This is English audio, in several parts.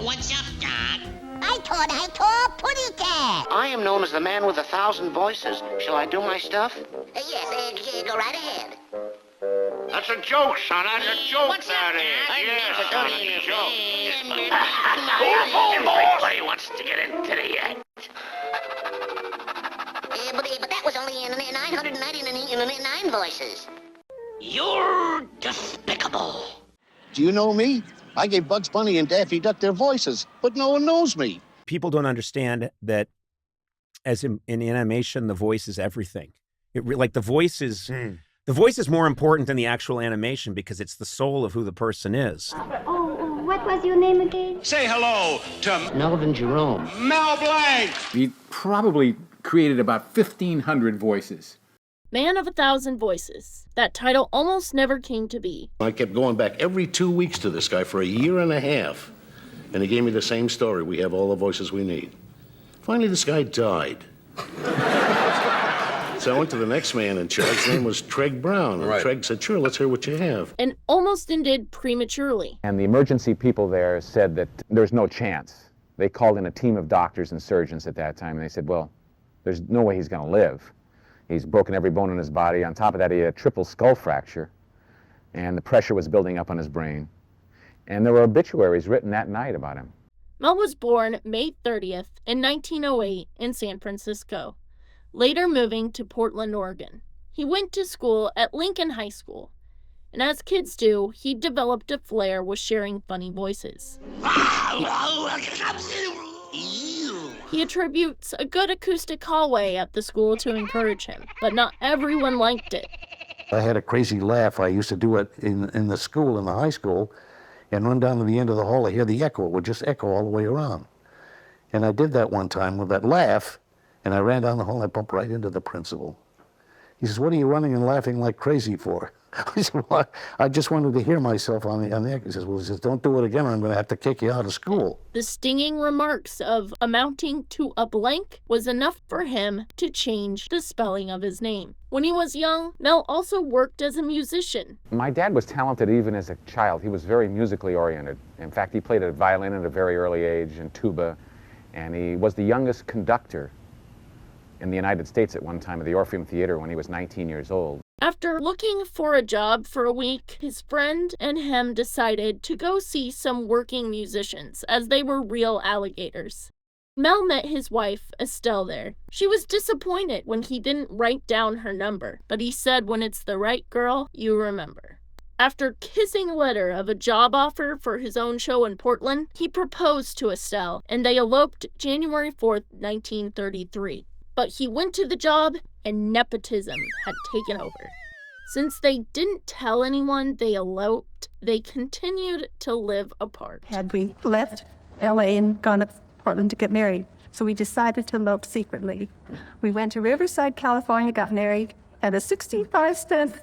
What's up, Doc? I thought a putty cat. I am known as the man with 1,000 voices. Shall I do my stuff? Yes, go right ahead. That's a joke, son. That's a joke, What's that up, is. Doc? Yes, son, it's a joke. Everybody wants to get into the act. But that was only in 999 voices. You're despicable. Do you know me? I gave Bugs Bunny and Daffy Duck their voices, but no one knows me. People don't understand that as in animation, the voice is everything. The voice is more important than the actual animation because it's the soul of who the person is. Oh, what was your name again? Say hello to Melvin Jerome. Mel Blanc. He probably created about 1,500 voices. Man of 1,000 Voices. That title almost never came to be. I kept going back every 2 weeks to this guy for a year and a half, and he gave me the same story. We have all the voices we need. Finally, this guy died. So I went to the next man in charge. His name was Treg Brown. And Treg said, sure, let's hear what you have. And almost ended prematurely. And the emergency people there said that there's no chance. They called in a team of doctors and surgeons at that time, and they said, well, there's no way he's going to live. He's broken every bone in his body. On top of that, he had a triple skull fracture, and the pressure was building up on his brain. And there were obituaries written that night about him. Mel was born May 30th in 1908 in San Francisco, later moving to Portland, Oregon. He went to school at Lincoln High School, and as kids do, he developed a flair with sharing funny voices. He attributes a good acoustic hallway at the school to encourage him, but not everyone liked it. I had a crazy laugh. I used to do it in the school, in the high school, and run down to the end of the hall. I hear the echo. It would just echo all the way around. And I did that one time with that laugh, and I ran down the hall and I bumped right into the principal. He says, what are you running and laughing like crazy for? I said, well, I just wanted to hear myself on the echo. He says, don't do it again or I'm going to have to kick you out of school. The stinging remarks of amounting to a blank was enough for him to change the spelling of his name. When he was young, Mel also worked as a musician. My dad was talented even as a child. He was very musically oriented. In fact, he played a violin at a very early age and tuba, and he was the youngest conductor in the United States at one time at the Orpheum Theater when he was 19 years old. After looking for a job for a week, his friend and him decided to go see some working musicians, as they were real alligators. Mel met his wife, Estelle, there. She was disappointed when he didn't write down her number, but he said when it's the right girl, you remember. After kissing a letter of a job offer for his own show in Portland, he proposed to Estelle, and they eloped January 4th, 1933. But he went to the job, and nepotism had taken over. Since they didn't tell anyone they eloped, they continued to live apart. Had we left L.A. and gone to Portland to get married, so we decided to elope secretly. We went to Riverside, California, got married, had a 65-cent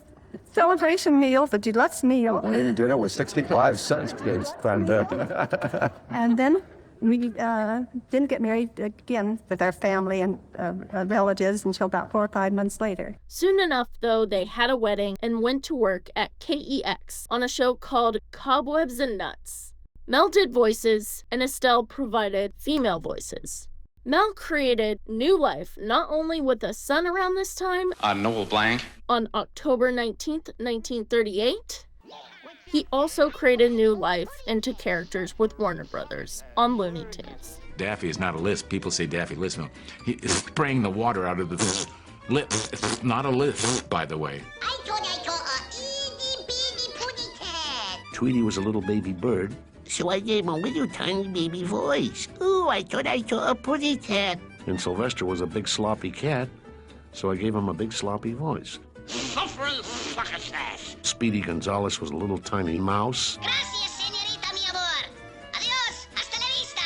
celebration meal, the deluxe meal. Dinner was 65 cents, kids. And then we didn't get married again with our family and relatives until about 4 or 5 months later. Soon enough, though, they had a wedding and went to work at KEX on a show called Cobwebs and Nuts. Mel did voices, and Estelle provided female voices. Mel created new life not only with a son around this time, Mel Blanc. On October 19th, 1938, he also created new life into characters with Warner Brothers on Looney Tunes. Daffy is not a lisp. People say Daffy lisp. No, he is spraying the water out of the lips. It's not a lisp, by the way. I thought a itty-bitty putty cat. Tweety was a little baby bird. So I gave him a little tiny baby voice. Ooh, I thought a putty cat. And Sylvester was a big sloppy cat, so I gave him a big sloppy voice. Suffering succotash. Speedy Gonzales was a little tiny mouse. Gracias, señorita, mi amor. Adiós, hasta la vista.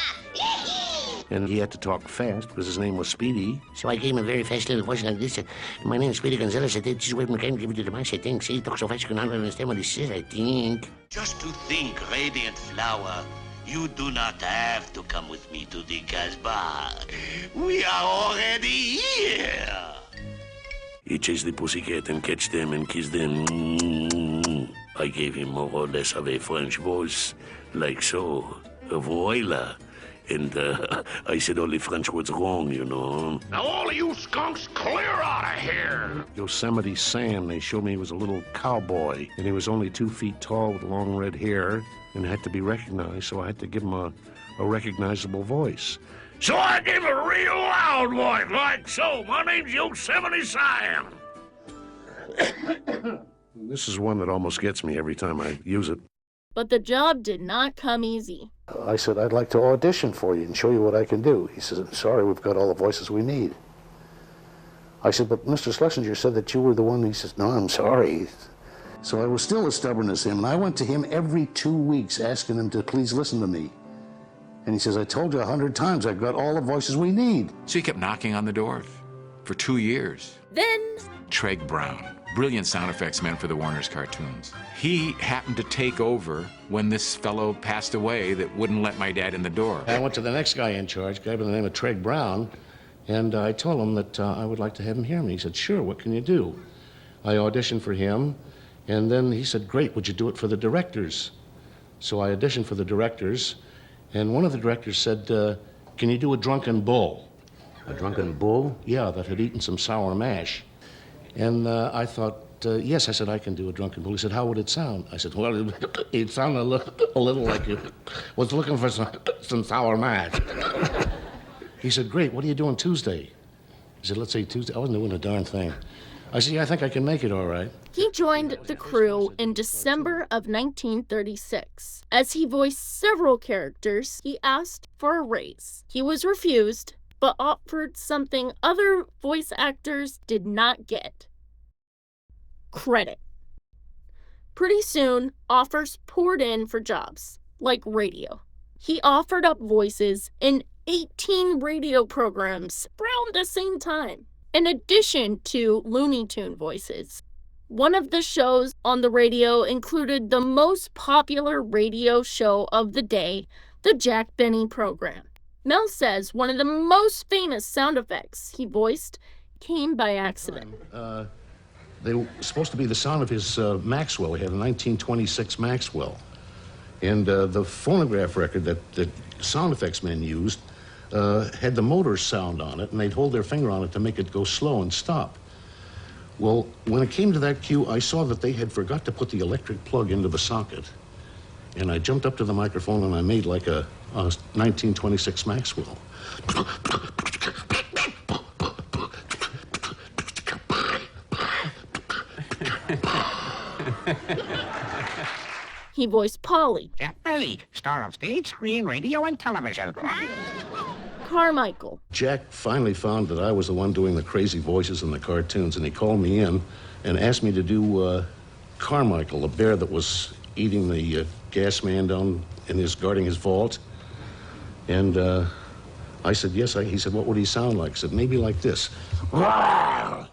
And he had to talk fast because his name was Speedy. So I gave him a very fast little voice like this. My name is Speedy Gonzales. I did just wait my time to give it to the mouse, I think. See, he talks so fast you cannot understand what he says, I think. Just to think, radiant flower, you do not have to come with me to the Casbah. We are already here. He chased the pussycat and catch them and kiss them. I gave him more or less of a French voice, like so. voila. And I said only French was wrong, you know. Now all of you skunks, clear out of here! Yosemite Sam, they showed me he was a little cowboy, and he was only 2 feet tall with long red hair, and had to be recognized, so I had to give him a recognizable voice. So I gave a real loud voice, like so. My name's Yosemite Sam. This is one that almost gets me every time I use it. But the job did not come easy. I said, I'd like to audition for you and show you what I can do. He says, sorry, we've got all the voices we need. I said, but Mr. Schlesinger said that you were the one. He says, no, I'm sorry. So I was still as stubborn as him, and I went to him every 2 weeks asking him to please listen to me. And he says, I told you 100 times, I've got all the voices we need. So he kept knocking on the door for 2 years. Then Treg Brown, brilliant sound effects man for the Warner's cartoons. He happened to take over when this fellow passed away that wouldn't let my dad in the door. I went to the next guy in charge, a guy by the name of Treg Brown, and I told him that I would like to have him hear me. He said, sure, what can you do? I auditioned for him, and then he said, great, would you do it for the directors? So I auditioned for the directors, and one of the directors said, can you do a drunken bull? A drunken bull? Yeah, that had eaten some sour mash. And I thought, yes, I said, I can do a drunken bull. He said, how would it sound? I said, well, it'd sound a little like you was looking for some sour mash. He said, great, what are you doing Tuesday? He said, let's say Tuesday. I wasn't doing a darn thing. I said, yeah, I think I can make it all right. he joined the crew in December of 1936. As he voiced several characters, he asked for a raise. He was refused, but offered something other voice actors did not get: credit. Pretty soon, offers poured in for jobs, like radio. He offered up voices in 18 radio programs around the same time, in addition to Looney Tune voices. One of the shows on the radio included the most popular radio show of the day, the Jack Benny program. Mel says one of the most famous sound effects he voiced came by accident. They were supposed to be the sound of his Maxwell. He had a 1926 Maxwell. And the phonograph record that the sound effects men used had the motor sound on it, and they'd hold their finger on it to make it go slow and stop. Well, when it came to that cue, I saw that they had forgot to put the electric plug into the socket. And I jumped up to the microphone and I made like a 1926 Maxwell. He voiced Polly, Jack Benny, star of stage, screen, radio, and television. Carmichael, Jack finally found that I was the one doing the crazy voices in the cartoons, and he called me in and asked me to do Carmichael, the bear that was eating the gas man down in guarding his vault. And I said, yes. He said, what would he sound like? I said, maybe like this. I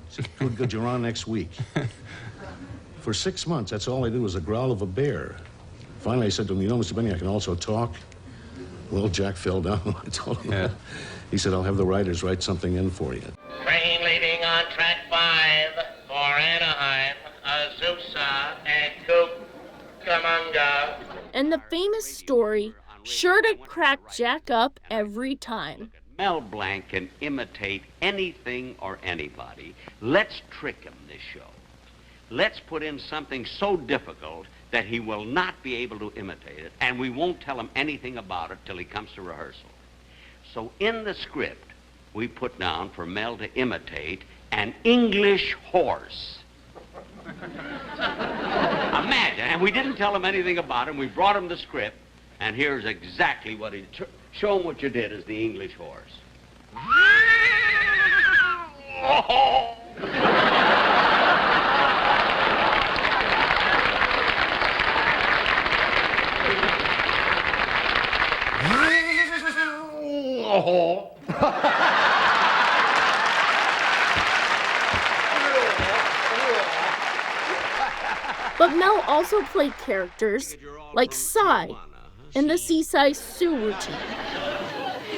said, good, you're on next week. For 6 months, that's all I did was the growl of a bear. Finally, I said to him, you know, Mr. Benny, I can also talk. Well, Jack fell down when I told him that. He said, I'll have the writers write something in for you. Train leaving on track 5 for Anaheim, Azusa, and Cucamonga. and the famous story sure to crack Jack up every time. Mel Blanc can imitate anything or anybody. Let's trick him this show. Let's put in something so difficult that he will not be able to imitate it, and we won't tell him anything about it till he comes to rehearsal. So in the script, we put down for Mel to imitate an English horse. Imagine, and we didn't tell him anything about him. We brought him the script, and here's exactly what he... Show him what you did as the English horse. But Mel also played characters like Cy in the Seaside Sue routine.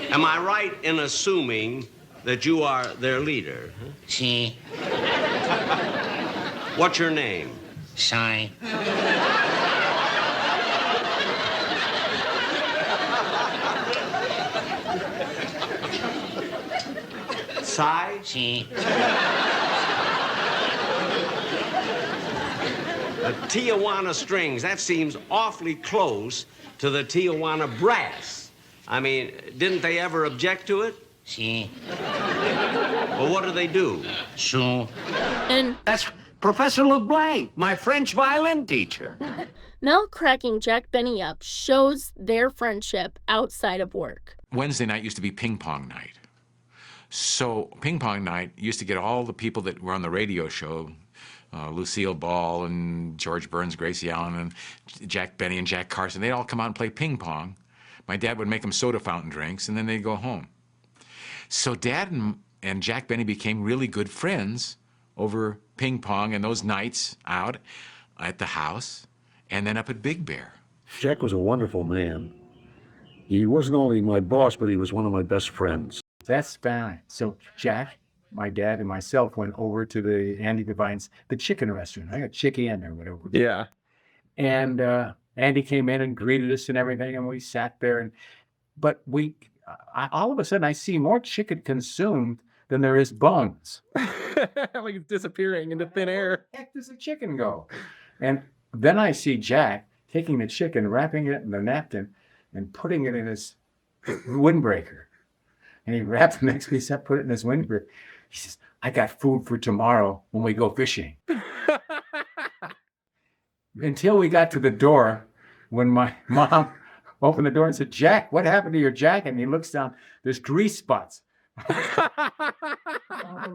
Am I right in assuming that you are their leader? Huh? See, What's your name? Cy. Versailles? Si. The Tijuana strings, that seems awfully close to the Tijuana brass. I mean, didn't they ever object to it? Si. Well, what do they do? So. And That's Professor LeBlanc, my French violin teacher. Mel cracking Jack Benny up shows their friendship outside of work. Wednesday night used to be ping pong night. So ping pong night used to get all the people that were on the radio show, Lucille Ball and George Burns, Gracie Allen, and Jack Benny and Jack Carson. They'd all come out and play ping pong. My dad would make them soda fountain drinks, and then they'd go home. So Dad and Jack Benny became really good friends over ping pong and those nights out at the house and then up at Big Bear. Jack was a wonderful man. He wasn't only my boss, but he was one of my best friends. That's fine. So Jack, my dad, and myself went over to the Andy Devine's, the chicken restaurant. I got chicken or whatever. Yeah. And Andy came in and greeted us and everything, and we sat there. But all of a sudden, I see more chicken consumed than there is buns. Like it's disappearing into thin air. Where the heck does the chicken go? And then I see Jack taking the chicken, wrapping it in the napkin, and putting it in his windbreaker. And he wrapped the next piece up, put it in his windbreaker. He says, I got food for tomorrow when we go fishing. Until we got to the door, when my mom opened the door and said, Jack, what happened to your jacket? And he looks down, there's grease spots.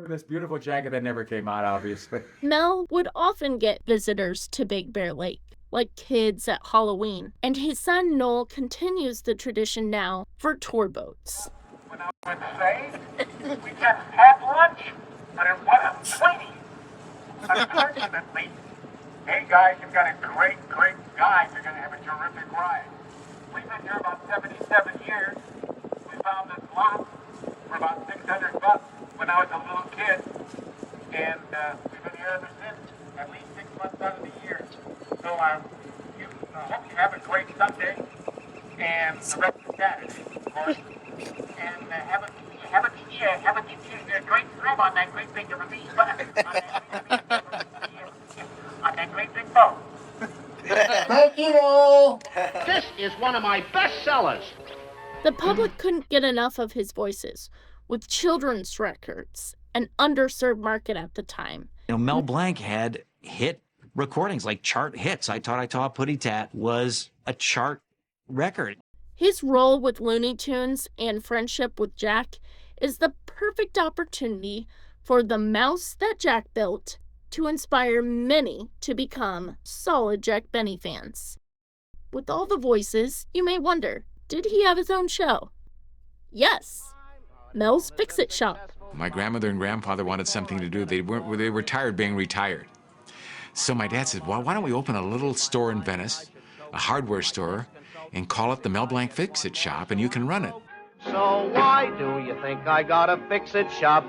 This beautiful jacket that never came out, obviously. Mel would often get visitors to Big Bear Lake, like kids at Halloween, and his son Noel continues the tradition now for tour boats. When I was saved, we just had lunch, but it wasn't sweetie. Unfortunately, hey guys, you've got a great guide. You're going to have a terrific ride. We've been here about 77 years. We found this lot for about $600 when I was a little kid, and we've been here ever since, at least 6 months out of the year. So I hope you have a great Sunday and the rest of Saturday, of course, and have a great thrill on that great big release button on that great big boat. Thank you all. This is one of my best sellers. The public couldn't get enough of his voices, with children's records, an underserved market at the time. You know, Mel Blanc had hit recordings, like chart hits. I Taught Putty Tat was a chart record. His role with Looney Tunes and friendship with Jack is the perfect opportunity for the mouse that Jack built to inspire many to become solid Jack Benny fans. With all the voices, you may wonder, did he have his own show? Yes, Mel's Fix-It Shop. My grandmother and grandfather wanted something to do. They were tired being retired. So my dad said, well, why don't we open a little store in Venice, a hardware store, and call it the Mel Blanc Fix-It Shop, and you can run it. So why do you think I gotta fix it shop?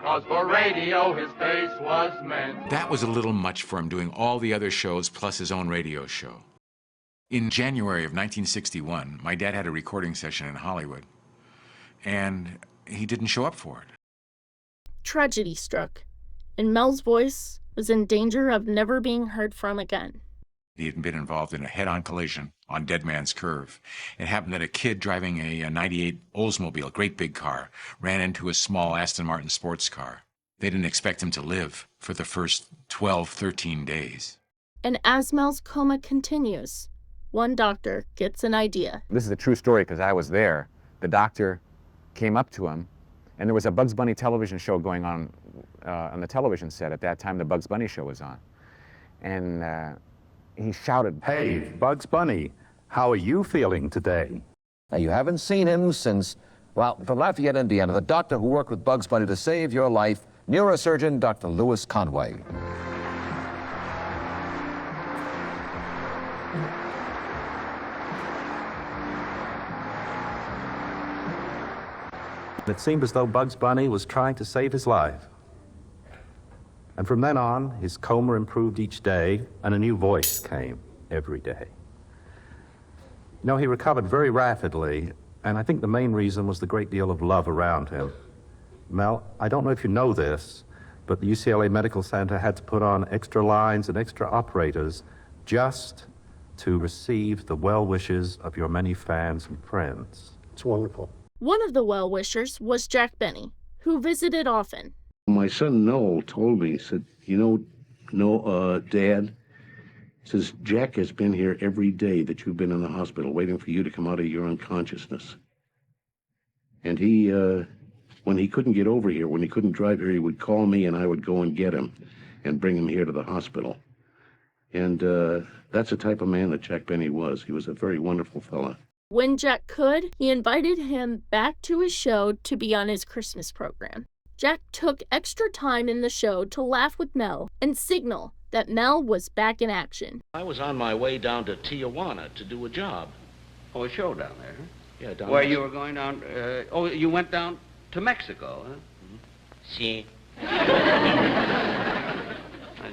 'Cause for radio his face was meant. That was a little much for him, doing all the other shows plus his own radio show. In January of 1961, my dad had a recording session in Hollywood, and he didn't show up for it. Tragedy struck, and Mel's voice was in danger of never being heard from again. He had been involved in a head-on collision on Dead Man's Curve. It happened that a kid driving a 98 Oldsmobile, great big car, ran into a small Aston Martin sports car. They didn't expect him to live for the first 12, 13 days. And as Mel's coma continues, one doctor gets an idea. This is a true story because I was there. The doctor came up to him, and there was a Bugs Bunny television show going on the television set. At that time, the Bugs Bunny show was on. And he shouted, "Hey, Bugs Bunny, how are you feeling today?" Now, you haven't seen him since, well, from Lafayette, Indiana, the doctor who worked with Bugs Bunny to save your life, neurosurgeon Dr. Louis Conway. It seemed as though Bugs Bunny was trying to save his life. And from then on, his coma improved each day, and a new voice came every day. You know, he recovered very rapidly, and I think the main reason was the great deal of love around him. Mel, I don't know if you know this, but the UCLA Medical Center had to put on extra lines and extra operators just to receive the well wishes of your many fans and friends. It's wonderful. One of the well-wishers was Jack Benny, who visited often. My son Noel told me, he said, Dad, says, Jack has been here every day that you've been in the hospital waiting for you to come out of your unconsciousness. And he, when he couldn't get over here, when he couldn't drive here, he would call me and I would go and get him and bring him here to the hospital. And that's the type of man that Jack Benny was. He was a very wonderful fella. When Jack could, he invited him back to his show to be on his Christmas program. Jack took extra time in the show to laugh with Mel and signal that Mel was back in action. I was on my way down to Tijuana to do a job. Oh, a show down there, huh? Yeah, down Where there. you were going down, you went down to Mexico, huh? See. I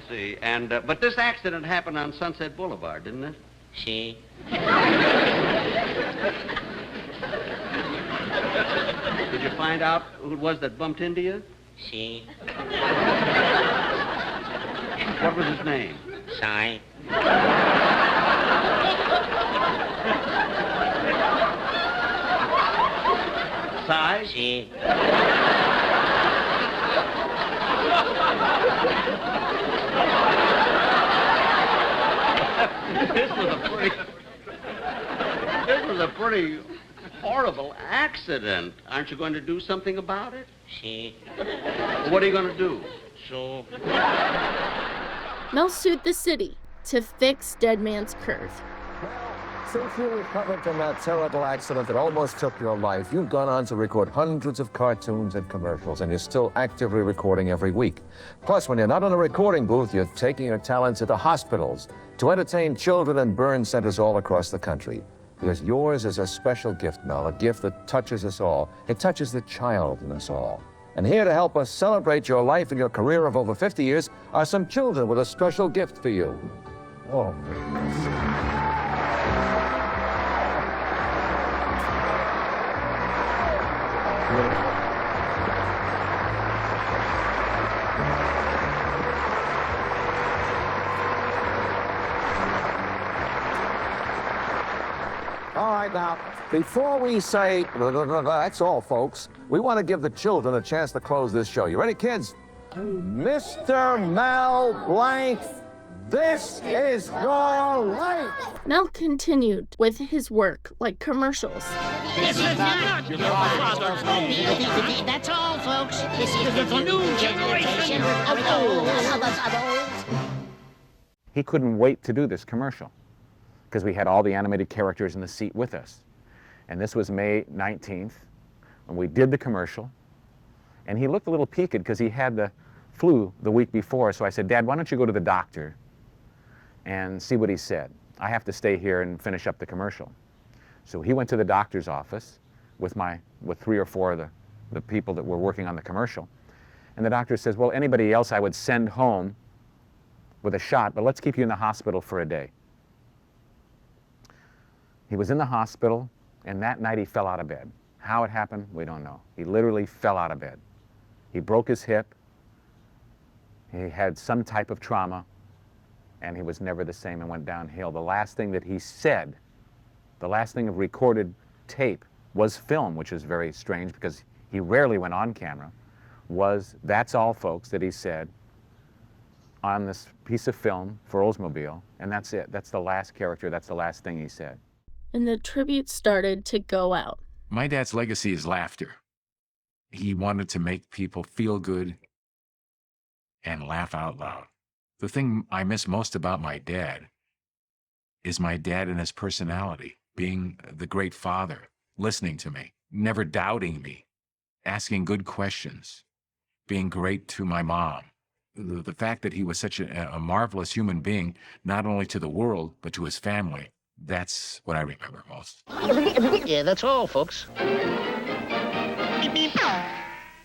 see. And, but this accident happened on Sunset Boulevard, didn't it? See. Did you find out who it was that bumped into you? See. What was his name? Sign. Size? See. This was a pretty horrible accident. Aren't you going to do something about it? See. What are you going to do? So. Mel sued the city to fix Dead Man's Curve. Since you recovered from that terrible accident that almost took your life, you've gone on to record hundreds of cartoons and commercials, and you're still actively recording every week. Plus, when you're not in a recording booth, you're taking your talents into hospitals to entertain children and burn centers all across the country. Because yours is a special gift, Mel, a gift that touches us all. It touches the child in us all. And here to help us celebrate your life and your career of over 50 years are some children with a special gift for you. Oh. All right, now, before we say, that's all, folks, we want to give the children a chance to close this show. You ready, kids? Mr. Mel Blanc, this is your life. Mel continued with his work like commercials. This is not your father's home. That's all, folks. This is the new generation of old. He couldn't wait to do this commercial because we had all the animated characters in the seat with us. And this was May 19th when we did the commercial. And he looked a little peaked because he had the flu the week before. So I said, Dad, why don't you go to the doctor and see what he said? I have to stay here and finish up the commercial. So he went to the doctor's office with 3 or 4 of the people that were working on the commercial. And the doctor says, well, anybody else I would send home with a shot, but let's keep you in the hospital for a day. He was in the hospital, and that night he fell out of bed. How it happened, we don't know. He literally fell out of bed. He broke his hip. He had some type of trauma, and he was never the same and went downhill. The last thing that he said, the last thing of recorded tape was film, which is very strange because he rarely went on camera, was, that's all, folks, that he said on this piece of film for Oldsmobile, and that's it. That's the last character. That's the last thing he said. And the tribute started to go out. My dad's legacy is laughter. He wanted to make people feel good and laugh out loud. The thing I miss most about my dad is my dad and his personality, being the great father, listening to me, never doubting me, asking good questions, being great to my mom. The fact that he was such a marvelous human being, not only to the world, but to his family, that's what I remember most. Yeah, that's all, folks. Beep, beep.